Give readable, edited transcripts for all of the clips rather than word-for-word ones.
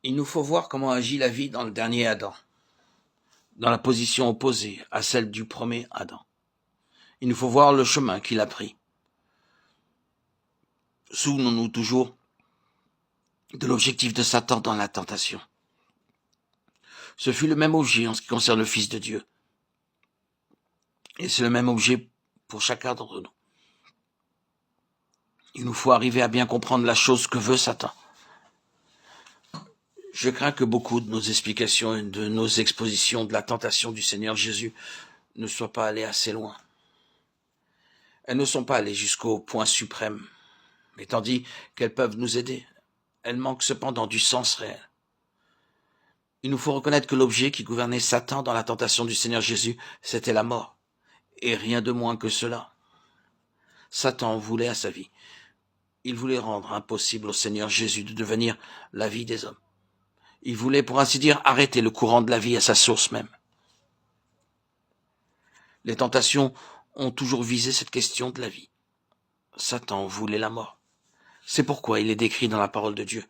Il nous faut voir comment agit la vie dans le dernier Adam, dans la position opposée à celle du premier Adam. Il nous faut voir le chemin qu'il a pris. Souvenons-nous toujours de l'objectif de Satan dans la tentation. Ce fut le même objet en ce qui concerne le Fils de Dieu. Et c'est le même objet pour chacun d'entre nous. Il nous faut arriver à bien comprendre la chose que veut Satan. Je crains que beaucoup de nos explications et de nos expositions de la tentation du Seigneur Jésus ne soient pas allées assez loin. Elles ne sont pas allées jusqu'au point suprême, mais tandis qu'elles peuvent nous aider, elles manquent cependant du sens réel. Il nous faut reconnaître que l'objet qui gouvernait Satan dans la tentation du Seigneur Jésus, c'était la mort, et rien de moins que cela. Satan voulait à sa vie. Il voulait rendre impossible au Seigneur Jésus de devenir la vie des hommes. Il voulait, pour ainsi dire, arrêter le courant de la vie à sa source même. Les tentations ont toujours visé cette question de la vie. Satan voulait la mort. C'est pourquoi il est décrit dans la parole de Dieu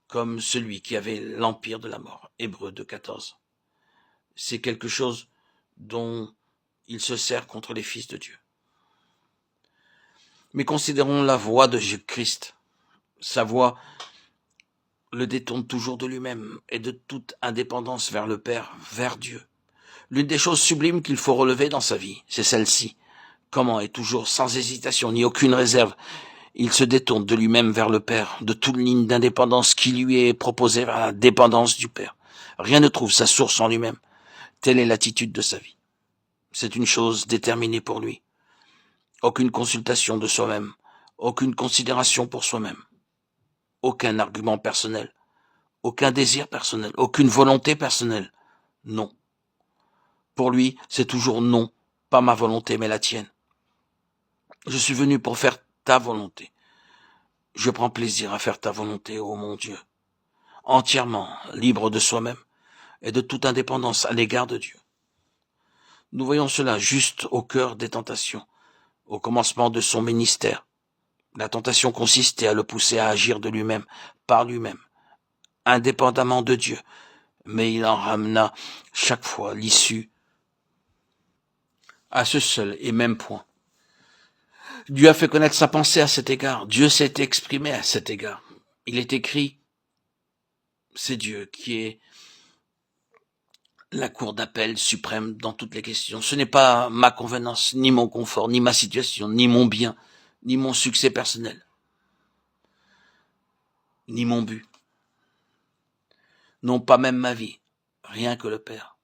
comme celui qui avait l'empire de la mort. Hébreux 2,14. C'est quelque chose dont il se sert contre les fils de Dieu. Mais considérons la voie de Jésus-Christ. Sa voie le détourne toujours de lui-même et de toute indépendance vers le Père, vers Dieu. L'une des choses sublimes qu'il faut relever dans sa vie, c'est celle-ci. Comment, et toujours sans hésitation ni aucune réserve, il se détourne de lui-même vers le Père, de toute ligne d'indépendance qui lui est proposée vers la dépendance du Père. Rien ne trouve sa source en lui-même. Telle est l'attitude de sa vie. C'est une chose déterminée pour lui. Aucune consultation de soi-même, aucune considération pour soi-même, aucun argument personnel, aucun désir personnel, aucune volonté personnelle. Non. Pour lui, c'est toujours non, pas ma volonté, mais la tienne. Je suis venu pour faire ta volonté. Je prends plaisir à faire ta volonté, ô mon Dieu. Entièrement libre de soi-même et de toute indépendance à l'égard de Dieu. Nous voyons cela juste au cœur des tentations, au commencement de son ministère. La tentation consistait à le pousser à agir de lui-même, par lui-même, indépendamment de Dieu, mais il en ramena chaque fois l'issue à ce seul et même point. Dieu a fait connaître sa pensée à cet égard. Dieu s'est exprimé à cet égard. Il est écrit, c'est Dieu qui est la cour d'appel suprême dans toutes les questions. Ce n'est pas ma convenance, ni mon confort, ni ma situation, ni mon bien, ni mon succès personnel, ni mon but. Non, pas même ma vie, rien que le Père.